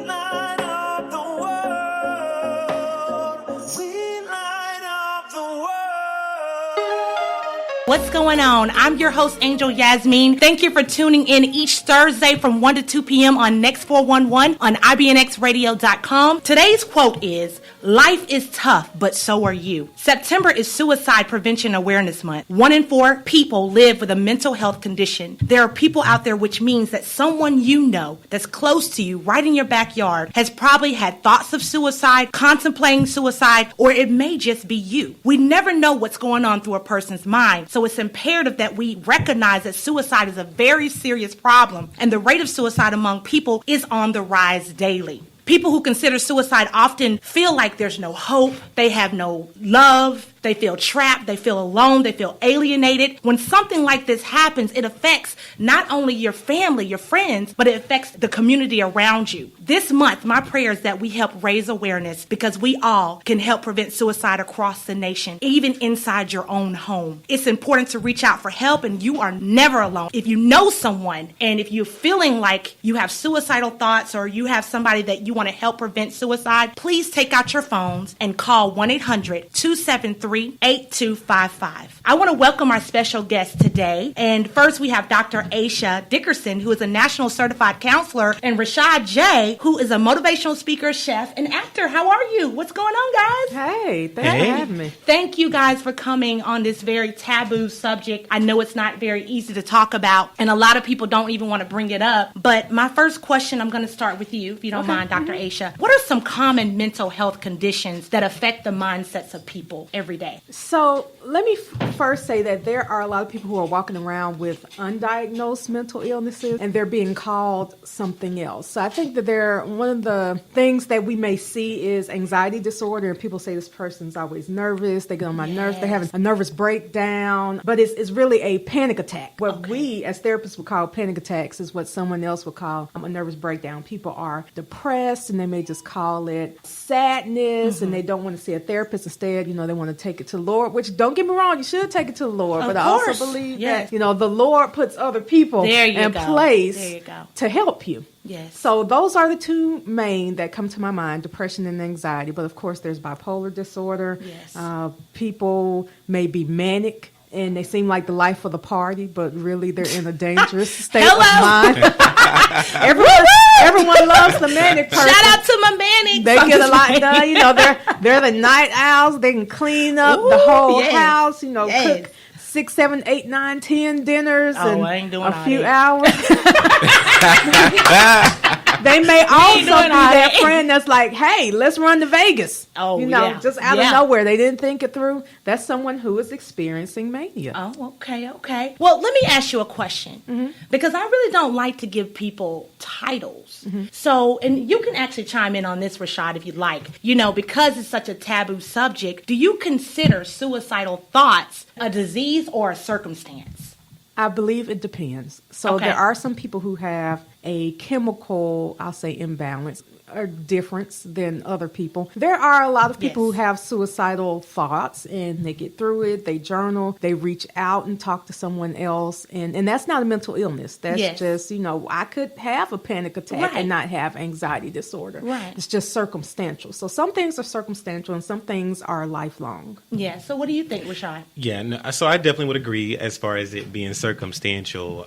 light up the world. We light up the world. What's going on? I'm your host, Angel Yasmin. Thank you for tuning in each Thursday from 1 to 2 p.m. on Next 411 on IBNXradio.com. Today's quote is, "Life is tough, but so are you." September is Suicide Prevention Awareness Month. 1 in 4 people live with a mental health condition. There are people out there, which means that someone you know that's close to you, right in your backyard, has probably had thoughts of suicide, contemplating suicide, or it may just be you. We never know what's going on through a person's mind, so it's imperative that we recognize that suicide is a very serious problem, and the rate of suicide among people is on the rise daily. People who consider suicide often feel like there's no hope, they have no love, they feel trapped, they feel alone, they feel alienated. When something like this happens, it affects not only your family, your friends, but it affects the community around you. This month, my prayer is that we help raise awareness because we all can help prevent suicide across the nation, even inside your own home. It's important to reach out for help, and you are never alone. If you know someone, and if you're feeling like you have suicidal thoughts or you have somebody that you want to help prevent suicide, please take out your phones and call 1-800-273-8255. I want to welcome our special guest today. And first we have Dr. Asha Dickerson, who is a national certified counselor, and Rashad J., who is a motivational speaker, chef, and actor. How are you? What's going on, guys? Hey, thanks for having me. Thank you guys for coming on this very taboo subject. I know it's not very easy to talk about, and a lot of people don't even want to bring it up. But my first question, I'm going to start with you, if you don't mind, Dr. Asha. What are some common mental health conditions that affect the mindsets of people every day? So let me first say that there are a lot of people who are walking around with undiagnosed mental illnesses, and they're being called something else. So I think that one of the things that we may see is anxiety disorder, and people say this person's always nervous, they get on my nerves, they're having a nervous breakdown, but it's really a panic attack. What we as therapists would call panic attacks is what someone else would call a nervous breakdown. People are depressed, and they may just call it sadness, and they don't want to see a therapist. Instead, they want to take it to the Lord, which, don't get me wrong, you should take it to the Lord. But I also believe that, the Lord puts other people in place to help you. Yes. So those are the two main that come to my mind, depression and anxiety. But of course, there's bipolar disorder. Yes. People may be manic, and they seem like the life of the party, but really they're in a dangerous state of mind. Everyone loves the manic person. Shout out to my manic. They get a lot done. They're the night owls. They can clean up the whole house. Cook 6, 7, 8, 9, 10 dinners in a few hours. They may also be that friend that's like, hey, let's run to Vegas. Just out of nowhere. They didn't think it through. That's someone who is experiencing mania. Oh, okay. Well, let me ask you a question, because I really don't like to give people titles. So, and you can actually chime in on this, Rashad, if you'd like. Because it's such a taboo subject, do you consider suicidal thoughts a disease or a circumstance? I believe it depends. So there are some people who have a chemical, I'll say, imbalance or difference than other people. There are a lot of people who have suicidal thoughts, and they get through it, they journal, they reach out and talk to someone else, and that's not a mental illness. That's just, I could have a panic attack and not have anxiety disorder. Right. It's just circumstantial. So some things are circumstantial and some things are lifelong. Yeah. So what do you think, Rashad? Yeah, no, so I definitely would agree as far as it being circumstantial.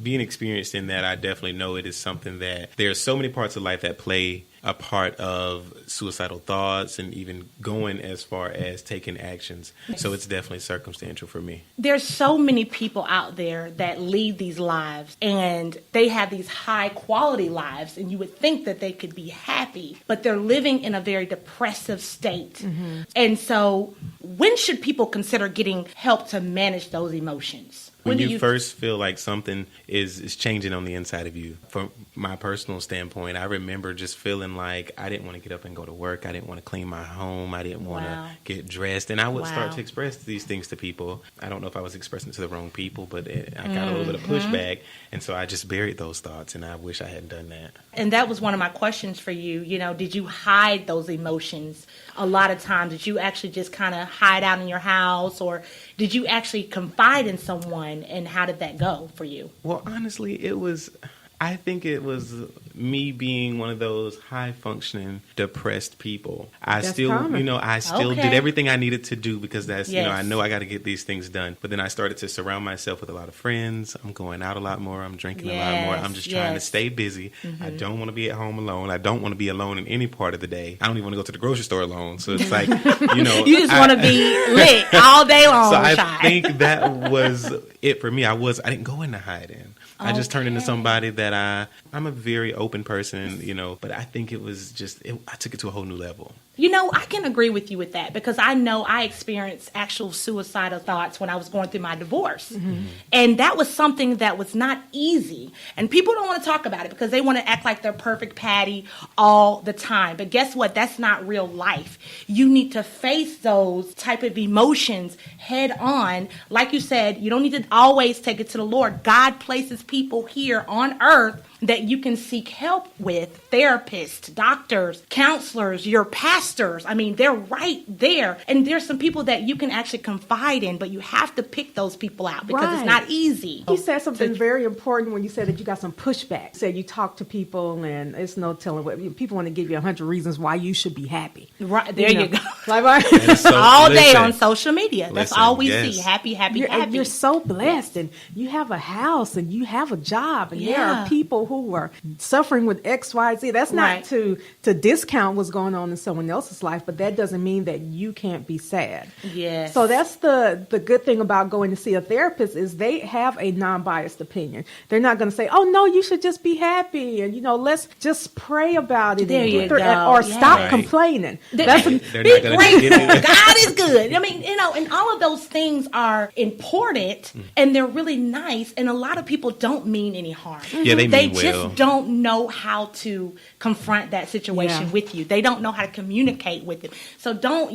Being experienced in that, I definitely know it is something that there's so many parts of life that play a part of suicidal thoughts and even going as far as taking actions. So it's definitely circumstantial for me. There's so many people out there that lead these lives, and they have these high quality lives, and you would think that they could be happy, but they're living in a very depressive state. And so when should people consider getting help to manage those emotions? When you first feel like something is changing on the inside of you. From my personal standpoint, I remember just feeling like I didn't want to get up and go to work. I didn't want to clean my home. I didn't want to get dressed. And I would start to express these things to people. I don't know if I was expressing it to the wrong people, but I got a little bit of pushback. And so I just buried those thoughts, and I wish I hadn't done that. And that was one of my questions for you. Did you hide those emotions a lot of times? Did you actually just kind of hide out in your house, or did you actually confide in someone, and how did that go for you? Well, honestly, I think it was me being one of those high functioning depressed people, I That's still, common. I still Okay. did everything I needed to do because that's, Yes. I know I got to get these things done. But then I started to surround myself with a lot of friends. I'm going out a lot more. I'm drinking a lot more. I'm just trying to stay busy. I don't want to be at home alone. I don't want to be alone in any part of the day. I don't even want to go to the grocery store alone. So it's like, You just want to be lit all day long. So I Rashad. think that was it for me. I didn't go into hiding. I just turned into somebody that I'm a very open person, but I think it was just, I took it to a whole new level. I can agree with you with that because I know I experienced actual suicidal thoughts when I was going through my divorce. Mm-hmm. And that was something that was not easy. And people don't want to talk about it because they want to act like they're perfect Patty all the time. But guess what? That's not real life. You need to face those type of emotions head on. Like you said, you don't need to always take it to the Lord. God places people here on earth that you can seek help with, therapists, doctors, counselors, your pastors. I mean, they're right there. And there's some people that you can actually confide in, but you have to pick those people out because it's not easy. You said something very important when you said that you got some pushback. You said you talk to people and it's no telling what people want to give you 100 reasons why you should be happy. Right, there you go. Like, So, all day on social media. That's listen, all we yes. see. Happy, happy, you're, happy. You're so blessed and you have a house and you have a job and there are people who are suffering with X, Y, Z. That's not to discount what's going on in someone else's life, but that doesn't mean that you can't be sad. Yes. So that's the good thing about going to see a therapist is they have a non-biased opinion. They're not going to say, "Oh no, you should just be happy," and let's just pray about it. There and you through it, go. or Yeah. stop Right. complaining. They're not going to give you God is good. I mean, and all of those things are important and they're really nice. And a lot of people don't mean any harm. Yeah, they mean just well. don't know how to confront that situation with you. They don't know how to communicate with it. So don't,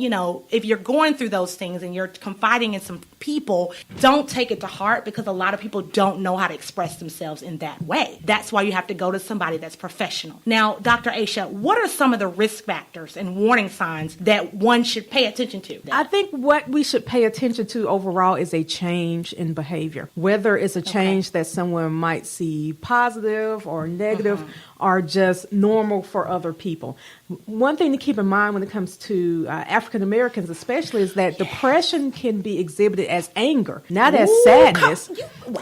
if you're going through those things and you're confiding in some people, don't take it to heart because a lot of people don't know how to express themselves in that way. That's why you have to go to somebody that's professional. Now, Dr. Asha, what are some of the risk factors and warning signs that one should pay attention to? I think what we should pay attention to overall is a change in behavior, whether it's a change that someone might see positive or negative or just normal for other people. One thing to keep in mind when it comes to African Americans especially is that depression can be exhibited as anger, not as sadness.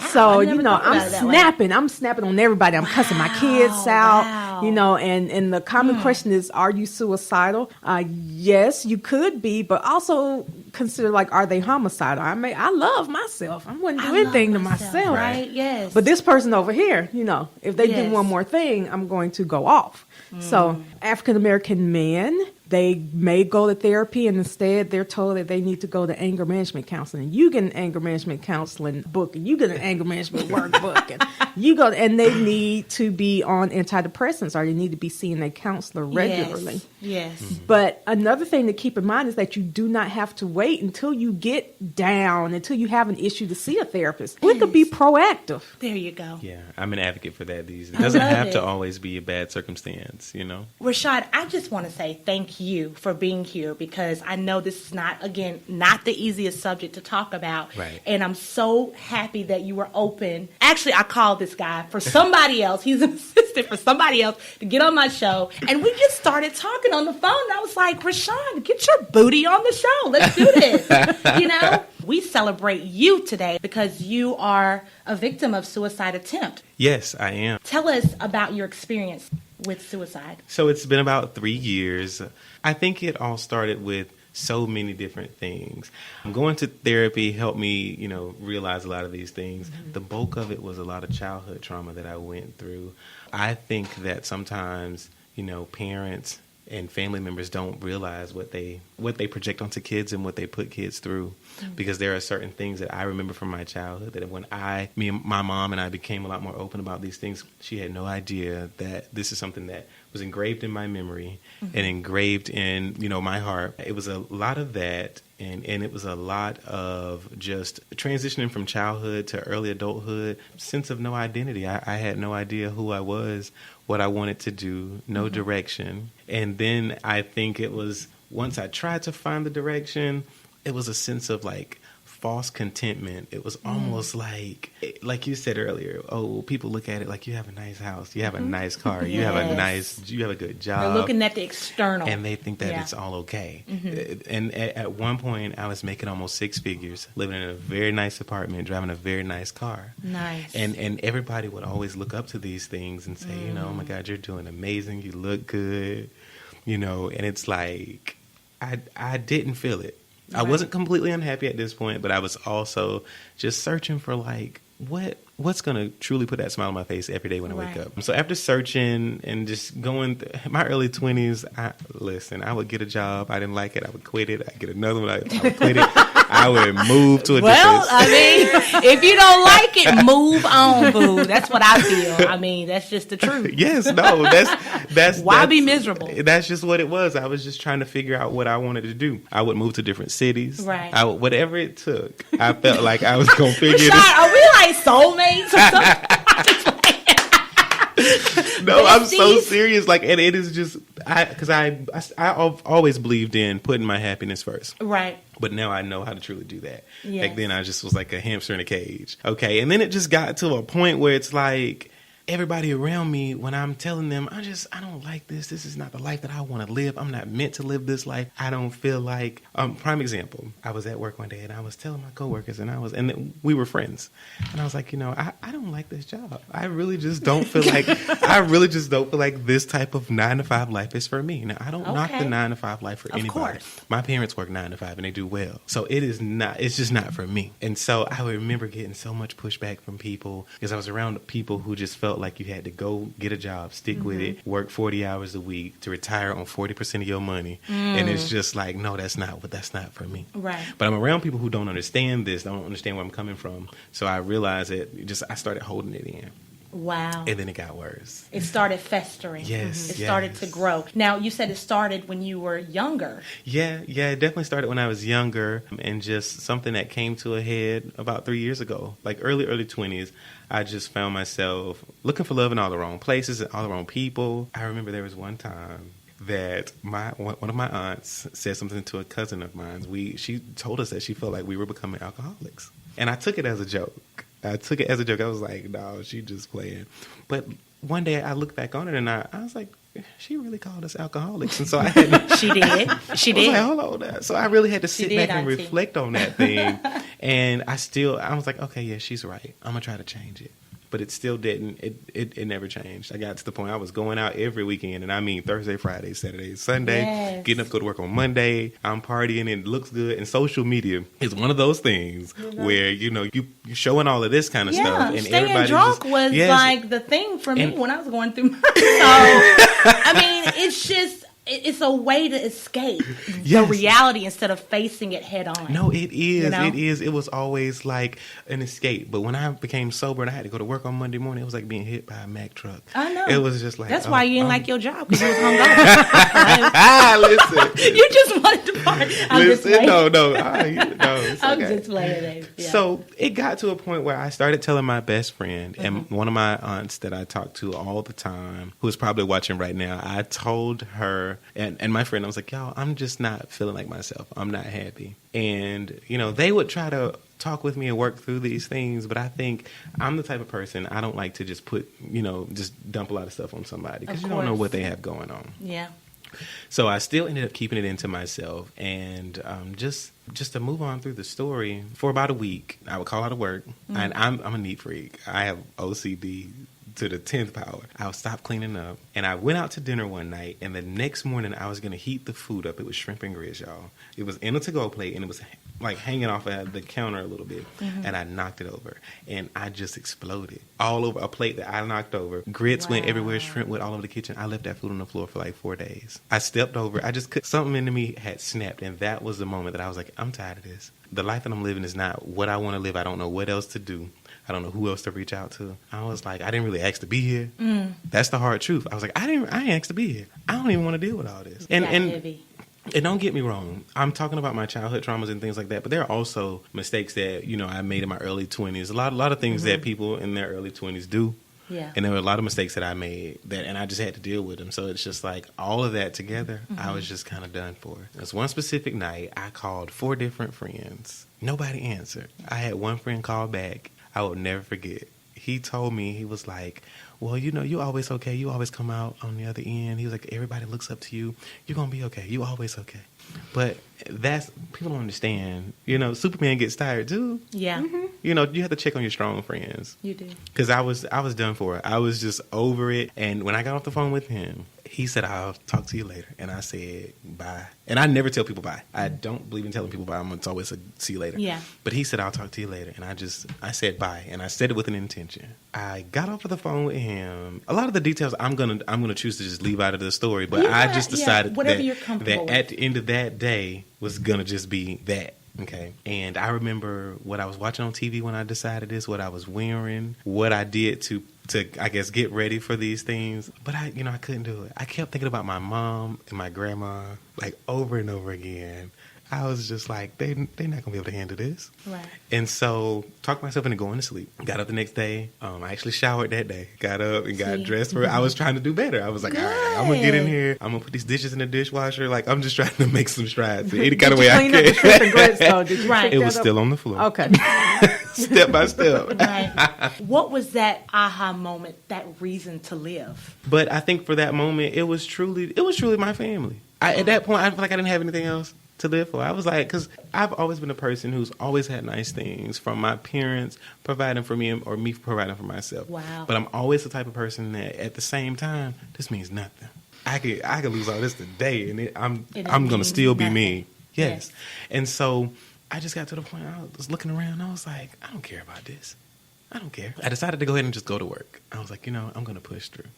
So, I never thought I'm about it that way. snapping. I'm snapping on everybody. I'm cussing my kids out, and the common question is, are you suicidal? Yes, you could be, but also consider are they homicidal? I love myself. I wouldn't do anything to myself. Right? Yes. But this person over here, if they do one more thing, I'm going to go off. So African American men, they may go to therapy and instead they're told that they need to go to anger management counseling. You get an anger management counseling book and you get an anger management workbook and you go and they need to be on antidepressants or they need to be seeing a counselor regularly. Yes. But another thing to keep in mind is that you do not have to wait until you get down, until you have an issue to see a therapist. We could be proactive. There you go. Yeah, I'm an advocate for that. It doesn't love have it. to always be a bad circumstance, Rashad, I just want to say thank you for being here because I know this is not the easiest subject to talk about. Right. And I'm so happy that you were open. Actually, I called this guy for somebody else. He's an assistant for somebody else to get on my show. And we just started talking on the phone. And I was like, Rashad, get your booty on the show. Let's do this. We celebrate you today because you are a victim of suicide attempt. Yes, I am. Tell us about your experience with suicide. So it's been about 3 years. I think it all started with so many different things. Going to therapy helped me, realize a lot of these things. Mm-hmm. The bulk of it was a lot of childhood trauma that I went through. I think that sometimes, parents and family members don't realize what they project onto kids and what they put kids through. Mm-hmm. Because there are certain things that I remember from my childhood that when my mom and I became a lot more open about these things, she had no idea that this is something that was engraved in my memory and engraved in, my heart. It was a lot of that. And it was a lot of just transitioning from childhood to early adulthood, sense of no identity. I had no idea who I was, what I wanted to do, no direction. And then I think it was once I tried to find the direction, it was a sense of false contentment. It was almost like you said earlier, oh, people look at it like you have a nice house, you have a nice car, you have a good job. They're looking at the external. And they think that it's all okay. And at one point, I was making almost 6 figures, living in a very nice apartment, driving a very nice car. Nice. And everybody would always look up to these things and say, you know, oh my God, you're doing amazing. You look good, you know. And it's like, I didn't feel it. Right. I wasn't completely unhappy at this point, but I was also just searching for like, what's going to truly put that smile on my face every day when I wake up. So after searching and just going my early 20s, I would get a job. I didn't like it. I would quit it. I'd get another one. I would quit it. I would move to a different... Well, I mean, if you don't like it, move on, boo. That's what I feel. I mean, that's just the truth. Yes, no, that's why be miserable? That's just what it was. I was just trying to figure out what I wanted to do. I would move to different cities. Right. Whatever it took. I felt like I was going to figure this out. Are we like soulmates or something? No, I'm so serious. Like, and it is just because I've always believed in putting my happiness first. Right. But now I know how to truly do that. Yes. Back then, I just was like a hamster in a cage. Okay, and then it just got to a point where it's like everybody around me, when I'm telling them, I don't like this. This is not the life that I want to live. I'm not meant to live this life. I don't feel like, prime example, I was at work one day and I was telling my coworkers and we were friends. And I was like, you know, I don't like this job. I really just don't feel like, this type of 9-to-5 life is for me. Now, I don't knock the 9-to-5 life for anybody. Course. My parents work 9-to-5 and they do well. So it's just not for me. And so I remember getting so much pushback from people because I was around people who just felt like you had to go get a job, stick with it, work 40 hours a week to retire on 40% of your money. And it's just like, no, that's not for me. Right. But I'm around people who don't understand this, don't understand where I'm coming from. So I realized I started holding it in. Wow. And then it got worse. It started festering. Yes. It started to grow. Now, you said it started when you were younger. Yeah, it definitely started when I was younger, and just something that came to a head about 3 years ago. Like early 20s, I just found myself looking for love in all the wrong places and all the wrong people. I remember there was one time that one of my aunts said something to a cousin of mine. She told us that she felt like we were becoming alcoholics. And I took it as a joke. I was like, no, she just playing. But one day I looked back on it and I was like, she really called us alcoholics. And so I had She did. She did. I was like, hold on. So I really had to sit back and reflect on that thing. And I was like, okay, yeah, she's right. I'm going to try to change it. But it still didn't. It never changed. I got to the point I was going out every weekend, and I mean Thursday, Friday, Saturday, Sunday, getting up to go to work on Monday. I'm partying, and it looks good. And social media is one of those things where, you know, you're showing all of this kind of stuff. And staying everybody drunk was like the thing for me when I was going through my... So, I mean, it's a way to escape the reality instead of facing it head on. No, it is. You know? It is. It was always like an escape. But when I became sober and I had to go to work on Monday morning, it was like being hit by a Mack truck. I know. It was just like... That's why you didn't like your job, because you was hungover. Listen. You just wanted to party. I'm just playing, baby. Yeah. So it got to a point where I started telling my best friend and one of my aunts that I talked to all the time, who is probably watching right now, I told her and my friend, I was like, y'all, I'm just not feeling like myself. I'm not happy. And, you know, they would try to talk with me and work through these things, but I think I'm the type of person, I don't like to just just dump a lot of stuff on somebody because you don't know what they have going on. Yeah. So I still ended up keeping it into myself, and just to move on through the story, for about a week, I would call out of work, and I'm a neat freak. I have OCD to the 10th power. I would stop cleaning up, and I went out to dinner one night, and the next morning I was going to heat the food up. It was shrimp and grits, y'all. It was in a to-go plate, and it was like hanging off at the counter a little bit, and I knocked it over, and I just exploded all over a plate that I knocked over. Grits went everywhere, shrimp went all over the kitchen. I left that food on the floor for like 4 days. I stepped over. Something into me had snapped, and that was the moment that I was like, I'm tired of this. The life that I'm living is not what I want to live. I don't know what else to do. I don't know who else to reach out to. I was like, I didn't really ask to be here. That's the hard truth. I was like, I ain't asked to be here. I don't even want to deal with all this. And don't get me wrong, I'm talking about my childhood traumas and things like that, but there are also mistakes that, I made in my early 20s. A lot of things that people in their early 20s do. Yeah. And there were a lot of mistakes that I made and I just had to deal with them. So it's just like all of that together, I was just kind of done for. There's one specific night I called 4 different friends. Nobody answered. I had one friend call back. I will never forget. He told me, he was like, well, you always okay. You always come out on the other end. He was like, everybody looks up to you. You're going to be okay. You always okay. But people don't understand. Superman gets tired too. Yeah. Mm-hmm. You have to check on your strong friends. You do. Because I was done for it. I was just over it. And when I got off the phone with him, he said, I'll talk to you later. And I said, bye. And I never tell people bye. I don't believe in telling people bye. It's always a see you later. Yeah. But he said, I'll talk to you later. And I said bye. And I said it with an intention. I got off of the phone with him. A lot of the details I'm gonna choose to just leave out of the story. But I just decided that at the end of that day was gonna just be that. Okay. And I remember what I was watching on TV when I decided this, what I was wearing, what I did to I guess get ready for these things. But I couldn't do it. I kept thinking about my mom and my grandma like over and over again. I was just like, they're not gonna be able to handle this. Right. And so talked myself into going to sleep. Got up the next day. I actually showered that day. Got up and got dressed for it. I was trying to do better. I was like, all right, I'm gonna get in here. I'm gonna put these dishes in the dishwasher. Like I'm just trying to make some strides in any kind of way I Clean up the shrimp and grits, though. Did you Right. pick It was that up? still on the floor. Okay. Step by step. Right. What was that aha moment, that reason to live? But I think for that moment, it was truly my family. At that point, I felt like I didn't have anything else to live for. I was like, because I've always been a person who's always had nice things from my parents providing for me or me providing for myself. Wow. But I'm always the type of person that at the same time, this means nothing. I could lose all this today and I'm going to still be me. Yes. And so I just got to the point, I was looking around, I was like, I don't care about this. I don't care. I decided to go ahead and just go to work. I was like, I'm going to push through.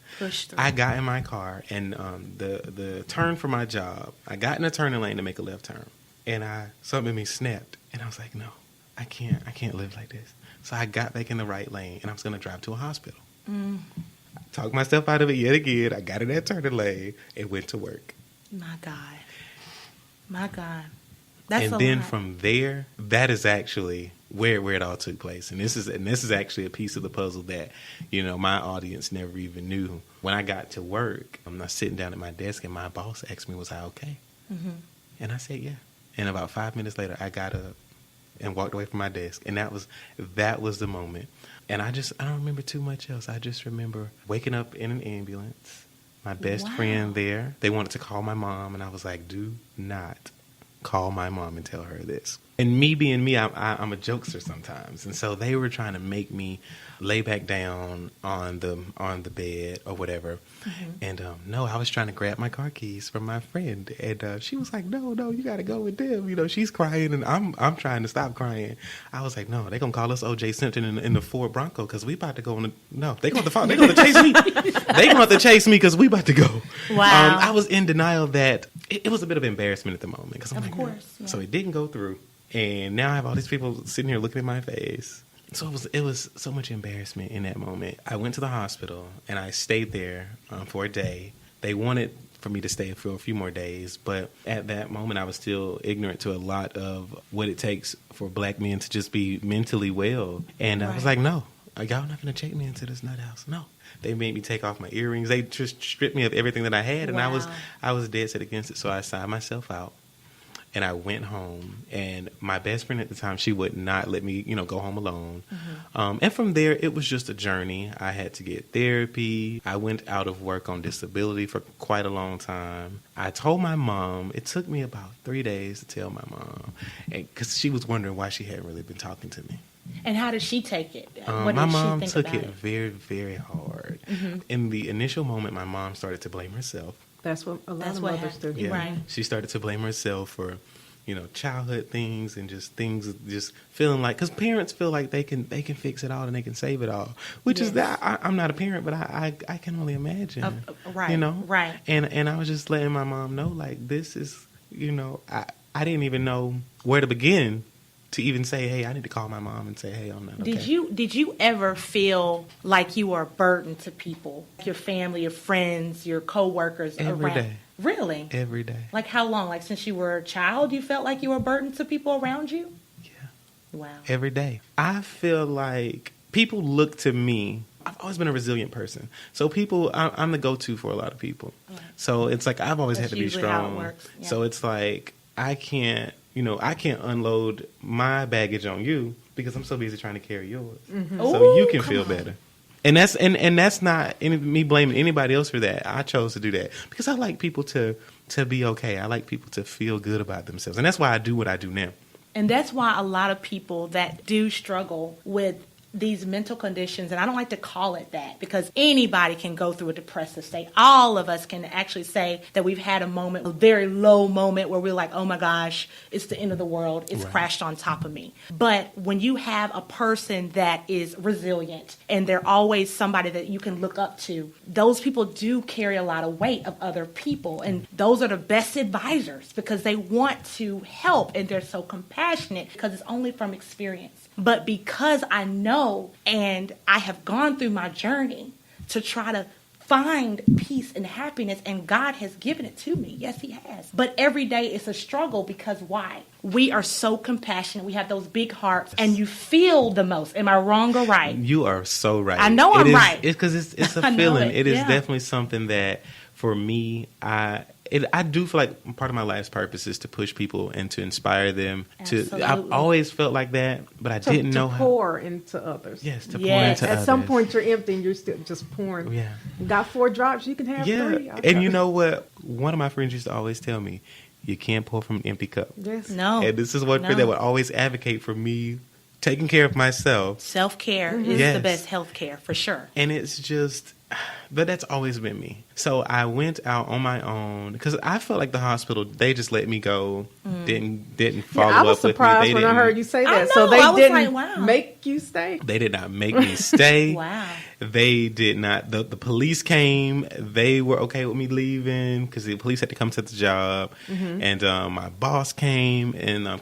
I got in my car, and the turn for my job, I got in a turning lane to make a left turn, and something in me snapped, and I was like, no, I can't live like this. So I got back in the right lane, and I was going to drive to a hospital. I talked myself out of it yet again. I got in that turning lane and went to work. My God. And then from there, that is actually where it all took place. And this is actually a piece of the puzzle that, my audience never even knew. When I got to work, I'm not sitting down at my desk and my boss asked me, was I okay? Mm-hmm. And I said, yeah. And about 5 minutes later, I got up and walked away from my desk. And that was the moment. And I don't remember too much else. I just remember waking up in an ambulance, my best friend there. They wanted to call my mom. And I was like, do not call my mom and tell her this. And me being me, I'm a jokester sometimes, and so they were trying to make me lay back down on the bed or whatever. Mm-hmm. And no, I was trying to grab my car keys from my friend, and she was like, "No, you got to go with them." She's crying, and I'm trying to stop crying. I was like, "No, they're gonna call us O.J. Simpson in the Ford Bronco because we about to go on. They're gonna have to chase me. They gonna have to chase me because we about to go." Wow. I was in denial that it was a bit of embarrassment at the moment because I'm of like, course, yeah. So it didn't go through. And now I have all these people sitting here looking at my face. So it was so much embarrassment in that moment. I went to the hospital and I stayed there for a day. They wanted for me to stay for a few more days, but at that moment I was still ignorant to a lot of what it takes for black men to just be mentally well. And I was like, no, y'all not going to check me into this nut house. No. They made me take off my earrings. They just stripped me of everything that I had, and I was dead set against it. So I signed myself out. And I went home, and my best friend at the time, she would not let me, go home alone. Mm-hmm. And from there, it was just a journey. I had to get therapy. I went out of work on disability for quite a long time. I told my mom. It took me about 3 days to tell my mom, because she was wondering why she hadn't really been talking to me. And how did she take it? My mom took it very, very hard. Mm-hmm. In the initial moment, my mom started to blame herself. That's what a lot of mothers do. Yeah. Right. She started to blame herself for, childhood things and just feeling like, because parents feel like they can fix it all and they can save it all, which is that I'm not a parent, but I can only imagine, right, right. And I was just letting my mom know, like, this is, I didn't even know where to begin to even say, hey, I need to call my mom and say, hey, I'm not okay. Did you ever feel like you were a burden to people, your family, your friends, your coworkers? Every day. Really? Every day. Like how long? Like since you were a child, you felt like you were a burden to people around you? Yeah. Wow. Every day. I feel like people look to me I've always been a resilient person. So people, I'm the go-to for a lot of people. So it's like I've always had to be usually how it strong. works. Yeah. So it's like I can't unload my baggage on you because I'm so busy trying to carry yours. So you can feel better. And that's not me blaming anybody else for that. I chose to do that because I like people to be okay. I like people to feel good about themselves. And that's why I do what I do now. And that's why a lot of people that do struggle with these mental conditions, and I don't like to call it that because anybody can go through a depressive state. All of us can actually say that we've had a moment, a very low moment where we're like, oh my gosh, it's the end of the world. It's crashed on top of me. But when you have a person that is resilient and they're always somebody that you can look up to, those people do carry a lot of weight of other people. And those are the best advisors because they want to help and they're so compassionate because it's only from experience. But because I know and I have gone through my journey to try to find peace and happiness, and God has given it to me. Yes, he has. But every day it's a struggle because why? We are so compassionate. We have those big hearts and you feel the most. Am I wrong or right? You are so right. I know I'm right. It's because it's a I know feeling. it. It is Yeah. definitely something that for me, I do feel like part of my life's purpose is to push people and to inspire them. Absolutely. I've always felt like that, but I didn't know to how. pour into others. Yes, to pour Yes. into At others. some point, you're empty and you're still just pouring. Yeah. You got 4 drops, you can have 3. Yeah, Okay. and you know what? One of my friends used to always tell me, you can't pour from an empty cup. Yes. No. And this is one friend No. that would always advocate for me taking care of myself. Self-care is Yes. the best health care for sure. And it's just, but that's always been me. So I went out on my own because I felt like the hospital, they just let me go, didn't follow I was up with me. surprised They when I didn't- heard you say I that. know, So they I was didn't like, wow. make you stay. They did not make me stay. Wow. They did not. The police came. They were okay with me leaving because the police had to come to the job. And my boss came and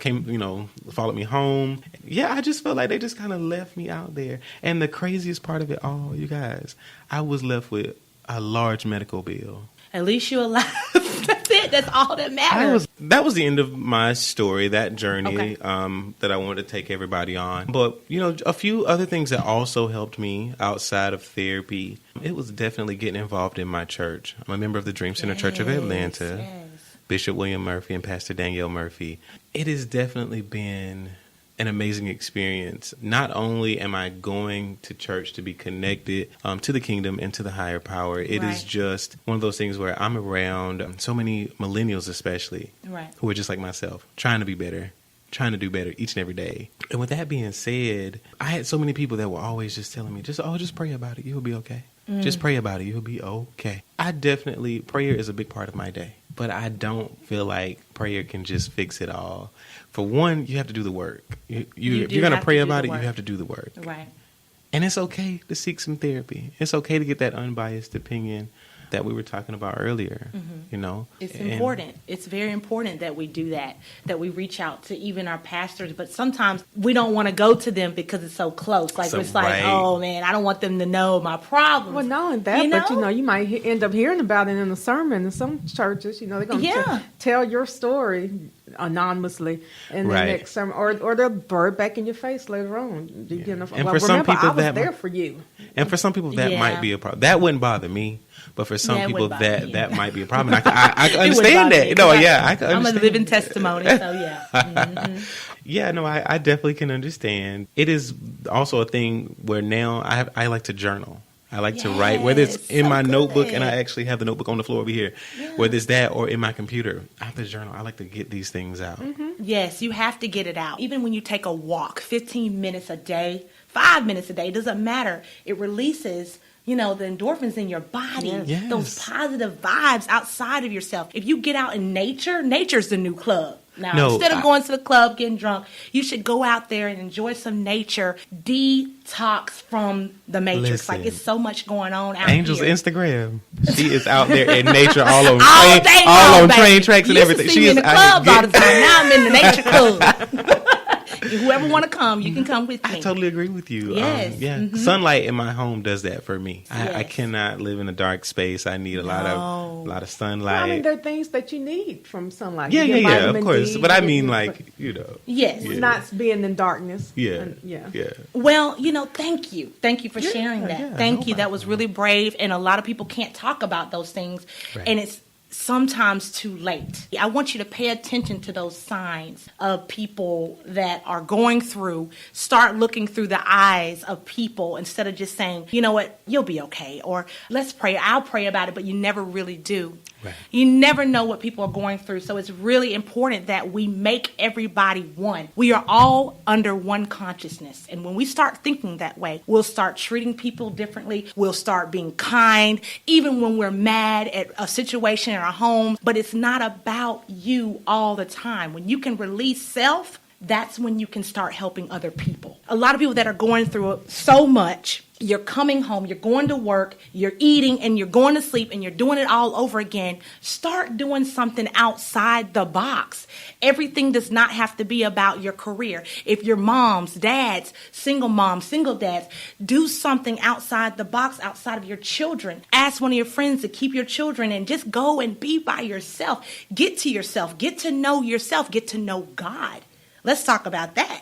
followed me home. Yeah, I just felt like they just kind of left me out there. And the craziest part of it all, you guys, I was left with a large medical bill. At least you're alive. That's it. That's all that matters. That was the end of my story, that journey Okay. that I wanted to take everybody on. But, a few other things that also helped me outside of therapy, it was definitely getting involved in my church. I'm a member of the Dream Center Church of Atlanta, Bishop William Murphy and Pastor Danielle Murphy. It has definitely been an amazing experience. Not only am I going to church to be connected to the kingdom and to the higher power, it is just one of those things where I'm around so many millennials especially who are just like myself, trying to be better, trying to do better each and every day. And with that being said, I had so many people that were always just telling me, just pray about it. You'll be okay. Just pray about it. You'll be okay. Prayer is a big part of my day, but I don't feel like prayer can just fix it all. For one, you have to do the work. If you're going to pray about it, you have to do the work. Right. And it's okay to seek some therapy. It's okay to get that unbiased opinion that we were talking about earlier, It's important. It's very important that we do that we reach out to even our pastors, but sometimes we don't want to go to them because it's so close. Like, it's like, oh man, I don't want them to know my problems. Well, not only that, but you might end up hearing about it in a sermon in some churches. They're going to tell your story anonymously in the next sermon, or they'll throw it back in your face later on. And for some people, I was there for you. And for some people, that might be a problem. That wouldn't bother me. But for some people, that might be a problem. I understand that. I can understand. I'm a living testimony, so yeah. Mm-hmm. Yeah, no, I definitely can understand. It is also a thing where now I like to journal. I like to write, whether it's in my notebook, and I actually have the notebook on the floor over here, whether it's that or in my computer. I have to journal. I like to get these things out. Mm-hmm. Yes, you have to get it out. Even when you take a walk, 15 minutes a day, 5 minutes a day, doesn't matter. It releases the endorphins in your body, those positive vibes outside of yourself. If you get out in nature, nature's the new club. Now, instead of going to the club, getting drunk, you should go out there and enjoy some nature, detox from the matrix. Listen, like, it's so much going on out Angel's here. Instagram. She is out there in nature all on train tracks and everything. She is in the clubs all the time. Now I'm in the nature club. Whoever want to come, you can come with me. I totally agree with you. Yes. Sunlight in my home does that for me. Yes. I cannot live in a dark space. I need a lot of sunlight. I mean, there are things that you need from sunlight. Yeah, You get of vitamin course. D, But I you mean, get- like, you know. Yes. Yeah. not being in darkness. Yeah. Yeah. Well, thank you. Thank you for sharing that. yeah, Thank no you. That was really brave. And a lot of people can't talk about those things. Right. And it's sometimes too late. I want you to pay attention to those signs of people that are going through. Start looking through the eyes of people instead of just saying, you know what, you'll be okay. Or let's pray. I'll pray about it, but you never really do. Right. You never know what people are going through. So it's really important that we make everybody one. We are all under one consciousness. And when we start thinking that way, we'll start treating people differently. We'll start being kind, even when we're mad at a situation in our home. But it's not about you all the time. When you can release self, that's when you can start helping other people. A lot of people that are going through so much, you're coming home, you're going to work, you're eating, and you're going to sleep, and you're doing it all over again. Start doing something outside the box. Everything does not have to be about your career. If you're moms, dads, single dads, do something outside the box, outside of your children. Ask one of your friends to keep your children and just go and be by yourself. Get to yourself. Get to know yourself. Get to know God. Let's talk about that,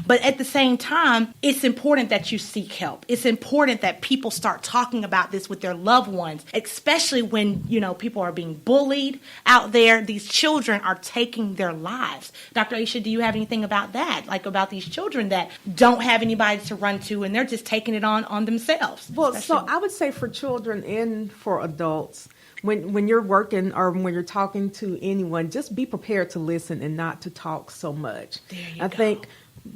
But at the same time, it's important that you seek help. It's important that people start talking about this with their loved ones, especially when, people are being bullied out there. These children are taking their lives. Dr. Asha, do you have anything about that? Like about these children that don't have anybody to run to and they're just taking it on themselves? Well, so I would say for children and for adults, when you're working or when you're talking to anyone, just be prepared to listen and not to talk so much. I think,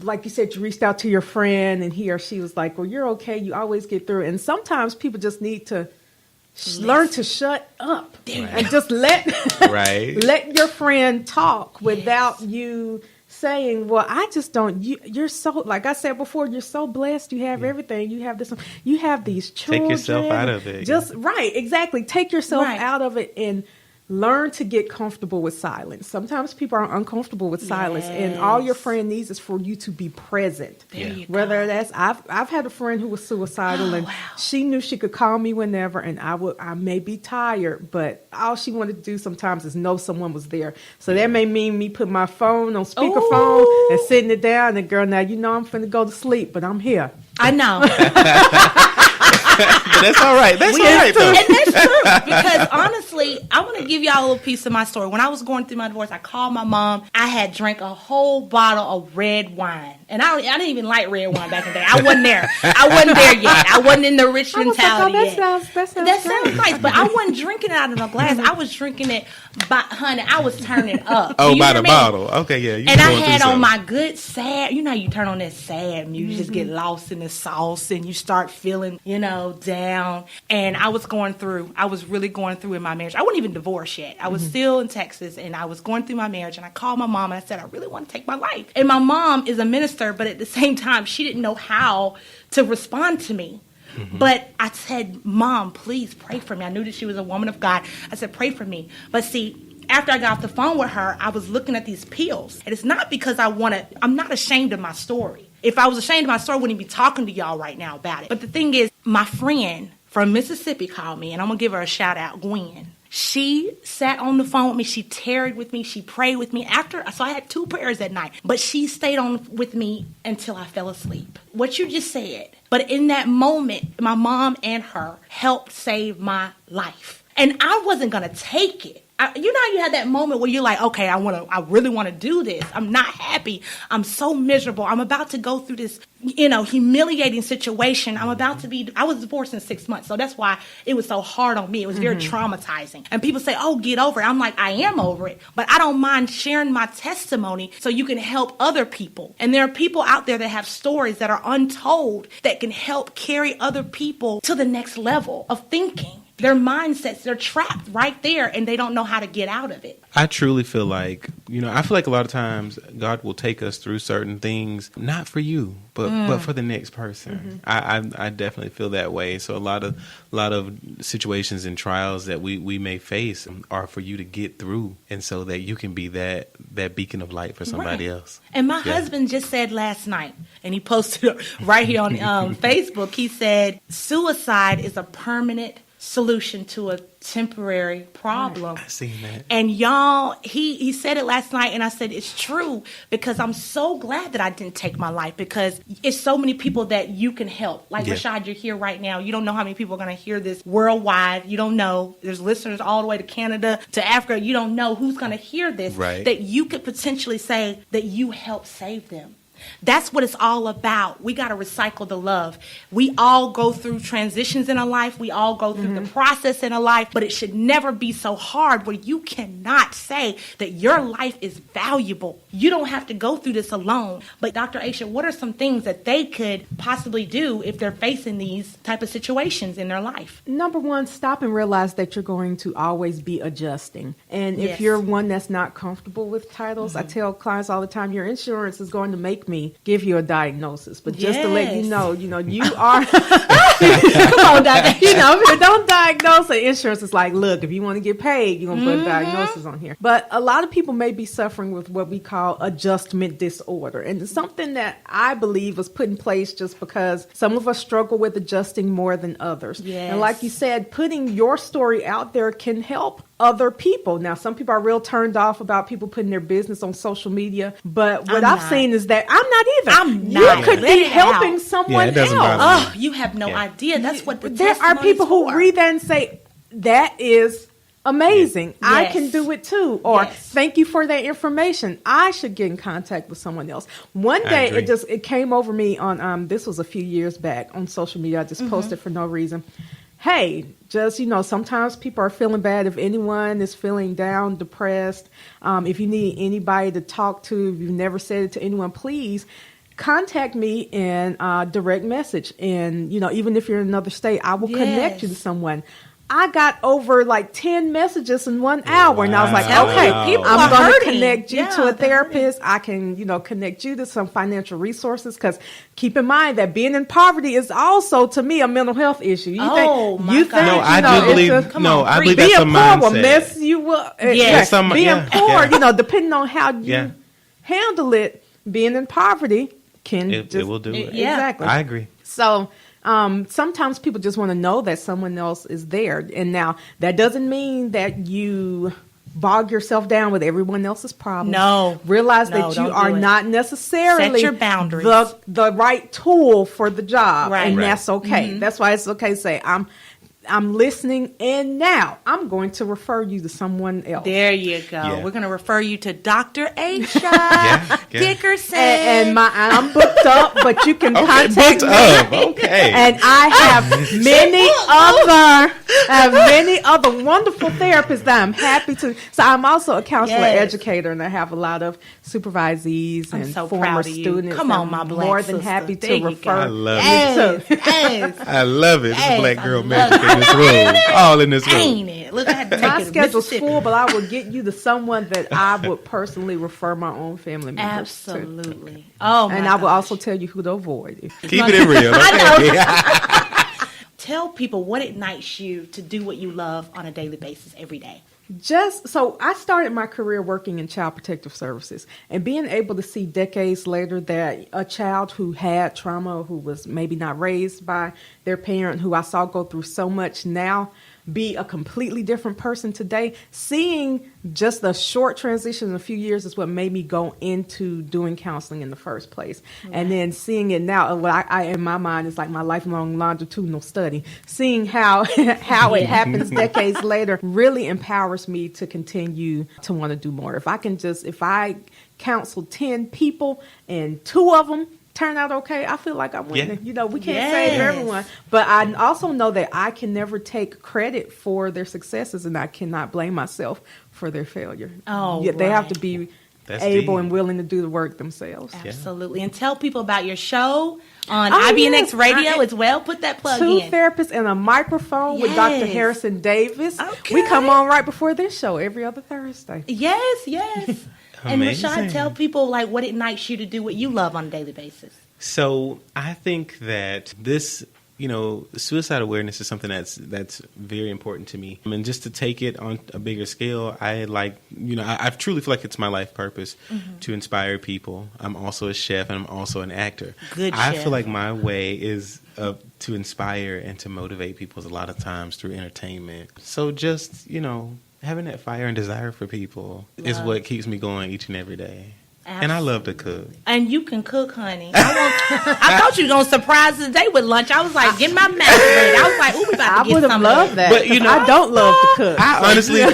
like you said, you reached out to your friend and he or she was like, well, you're okay. You always get through it. And sometimes people just need to learn to shut up and just let your friend talk without you saying, well, I just don't, you're so, like I said before, you're so blessed. You have everything. You have this, you have these children. Take yourself out of it. Right, exactly. Take yourself out of it and learn to get comfortable with silence. Sometimes people are uncomfortable with silence, and all your friend needs is for you to be present. Whether that's, I've had a friend who was suicidal, and she knew she could call me whenever, and I may be tired, but all she wanted to do sometimes is know someone was there. So that may mean me putting my phone on speakerphone and sitting it down, and girl, now I'm finna go to sleep, but I'm here. I know. But that's all right. That's all right, though. And that's true. Because honestly, I want to give y'all a little piece of my story. When I was going through my divorce, I called my mom. I had drank a whole bottle of red wine. And I didn't even like red wine back in the day. I wasn't there. I wasn't there yet. I wasn't in the rich mentality yet. That sounds nice. But I wasn't drinking it out of a glass. I was drinking it by, honey, I was turning up. Oh, by the bottle. Okay, yeah. And I had on my good sad, how you turn on that sad music, you just get lost in the sauce and you start feeling, down. And I was really going through in my marriage. I wasn't even divorced yet. I was still in Texas, and I was going through my marriage, and I called my mom and I said, I really want to take my life. And my mom is a minister, but at the same time, she didn't know how to respond to me. But I said, Mom, please pray for me. I knew that she was a woman of God. I said, pray for me. But see, after I got off the phone with her, I was looking at these pills. And it's not because I'm not ashamed of my story. If I was ashamed of my story, I wouldn't be talking to y'all right now about it. But the thing is, my friend from Mississippi called me, and I'm going to give her a shout out, Gwen. She sat on the phone with me. She tarried with me. She prayed with me. So I had 2 prayers that night. But she stayed on with me until I fell asleep. What you just said. But in that moment, my mom and her helped save my life. And I wasn't going to take it. You had that moment where you're like, okay, I really want to do this. I'm not happy. I'm so miserable. I'm about to go through this, humiliating situation. I was divorced in 6 months. So that's why it was so hard on me. It was very traumatizing. And people say, oh, get over it. I'm like, I am over it. But I don't mind sharing my testimony so you can help other people. And there are people out there that have stories that are untold that can help carry other people to the next level of thinking. their mindsets, they're trapped right there and they don't know how to get out of it. I truly feel like, I feel like a lot of times God will take us through certain things, not for you, but for the next person. I definitely feel that way. So a lot of situations and trials that we may face are for you to get through, and so that you can be that beacon of light for somebody else. And my husband just said last night, and he posted it right here on Facebook, he said, suicide is a permanent solution to a temporary problem. I seen that. And y'all, he said it last night, and I said it's true, because I'm so glad that I didn't take my life, because it's so many people that you can help. Like Rashad, you're here right now. You don't know how many people are going to hear this worldwide. You don't know. There's listeners all the way to Canada, to Africa. You don't know who's going to hear this, that you could potentially say that you helped save them. That's what it's all about. We got to recycle the love. We all go through transitions in our life. We all go through the process in our life, but it should never be so hard where you cannot say that your life is valuable. You don't have to go through this alone. But Dr. Asha, what are some things that they could possibly do if they're facing these type of situations in their life? Number one, stop and realize that you're going to always be adjusting. And if you're one that's not comfortable with titles, I tell clients all the time, your insurance is going to make me give you a diagnosis, but just to let you know, you are. Come on, doctor. If you don't diagnose, the insurance is like, look, if you want to get paid, you're gonna put a diagnosis on here. But a lot of people may be suffering with what we call adjustment disorder, and it's something that I believe was put in place just because some of us struggle with adjusting more than others. And like you said, putting your story out there can help other people. Now, some people are real turned off about people putting their business on social media, but what I've seen is that I'm not either. You could be helping someone else. Oh, you have no idea. That's what the there are people who read that and say, that is amazing. I can do it too. Or thank you for that information. I should get in contact with someone else. One day it came over me on, this was a few years back on social media. I just posted for no reason. Hey, just, sometimes people are feeling bad. If anyone is feeling down, depressed, if you need anybody to talk to, if you've never said it to anyone, please contact me in direct message. And, even if you're in another state, I will connect you to someone. I got over like 10 messages in 1 hour. And I was like, okay, I'm going to connect you to a therapist. I can, connect you to some financial resources. Because keep in mind that being in poverty is also, to me, a mental health issue. You think, no, I do believe, I believe that's a mindset. Being poor will mess you up. Being poor, depending on how you handle it, being in poverty it will do it. Exactly. I agree. So, sometimes people just want to know that someone else is there. And now that doesn't mean that you bog yourself down with everyone else's problems. No. Realize that you are not necessarily set your boundaries. The right tool for the job. Right. And that's okay. That's why it's okay to say, I'm listening, and now I'm going to refer you to someone else. There you go. Yeah. We're going to refer you to Dr. Asha Dickerson. And I'm booked up, but you can contact me. Okay. And I have many other wonderful therapists that I'm happy to. So I'm also a counselor educator, and I have a lot of supervisees and former students. Come on, my black more than happy to refer. I love it. I love it. It's a black girl magic in this room. All in this room. Ain't it? Look, I had to take my schedule's full, but I will get you to someone that I would personally refer my own family members Absolutely. to. Oh, and I will also tell you who to avoid. Keep it real. Okay. Tell people what ignites you to do what you love on a daily basis every day. So I started my career working in child protective services, and being able to see decades later that a child who had trauma, who was maybe not raised by their parent, who I saw go through so much, now be a completely different person today. Seeing just the short transition in a few years is what made me go into doing counseling in the first place. Right. And then seeing it now, what I in my mind is like my lifelong longitudinal study. Seeing how it happens decades later really empowers me to continue to want to do more. If I counsel 10 people and 2 of them turn out okay, I feel like I'm winning. We can't save everyone. But I also know that I can never take credit for their successes, and I cannot blame myself for their failure. Oh, they have to be able deep. and willing to do the work themselves. Absolutely. And tell people about your show on Oh, IBNX yes. Radio as well. Put that plug 2 in. therapists and a microphone with Dr. Yes. Harrison Davis. Okay. We come on right before this show every other Thursday. Yes. And Amazing. Rashad, tell people like what ignites you to do what you love on a daily basis. So I think that this, suicide awareness is something that's very important to me. And just to take it on a bigger scale, I truly feel like it's my life purpose to inspire people. I'm also a chef and I'm also an actor. Good I chef. feel like my way is to inspire and to motivate people a lot of times through entertainment. So just, having that fire and desire for people is what keeps me going each and every day. And I love to cook. And you can cook, honey. I thought you were going to surprise us today with lunch. I was like, get my mouth ready. I was like, ooh, we about to I get would have some loved that. But, I don't love to cook. I honestly Nah,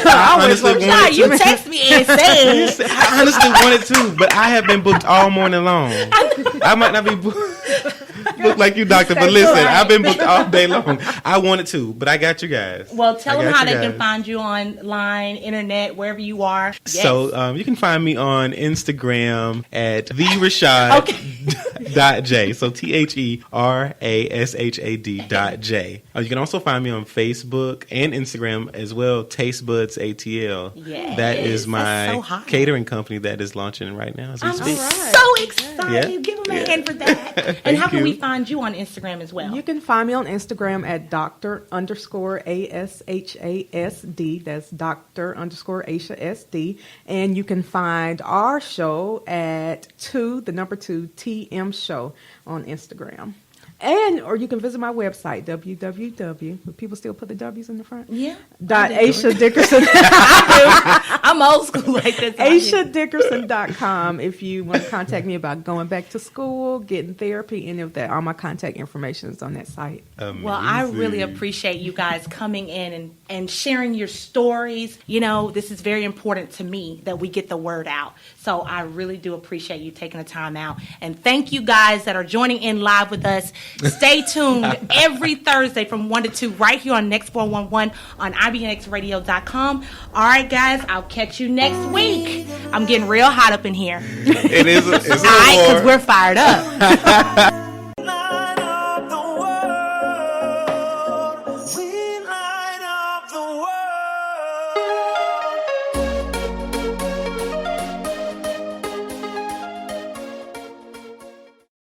wanted you to. text me and said. I honestly wanted to, but I have been booked all morning long. I might not be booked like you, doctor, but listen, I've been booked all day long. I wanted to, but I got you guys. Well, tell I them got how you they can guys. find you online, internet, wherever you are. Yes. So you can find me on Instagram at therashad.j. So THERASHAD.j. You can also find me on Facebook and Instagram as well. Taste Buds ATL. Yes. That is That's my so hot. catering company that is launching right now as we I'm speak. so excited. Yeah. Give them a hand for that. And how can we find you on Instagram as well? You can find me on Instagram at Dr_ASHASD. That's Dr_Asha And you can find our show at 2 TM Show on Instagram. Or you can visit my website, www. Would people still put the W's in the front? Yeah. Asha Dickerson. I'm old school like this. AshaDickerson.com if you want to contact me about going back to school, getting therapy, any of that. All my contact information is on that site. Well, I really appreciate you guys coming in and sharing your stories. This is very important to me that we get the word out. So I really do appreciate you taking the time out. And thank you guys that are joining in live with us. Stay tuned every Thursday from 1 to 2 right here on Next 411 on IBNXradio.com. All right, guys, I'll catch you next week. I'm getting real hot up in here. It is. It's All right, because we're fired up.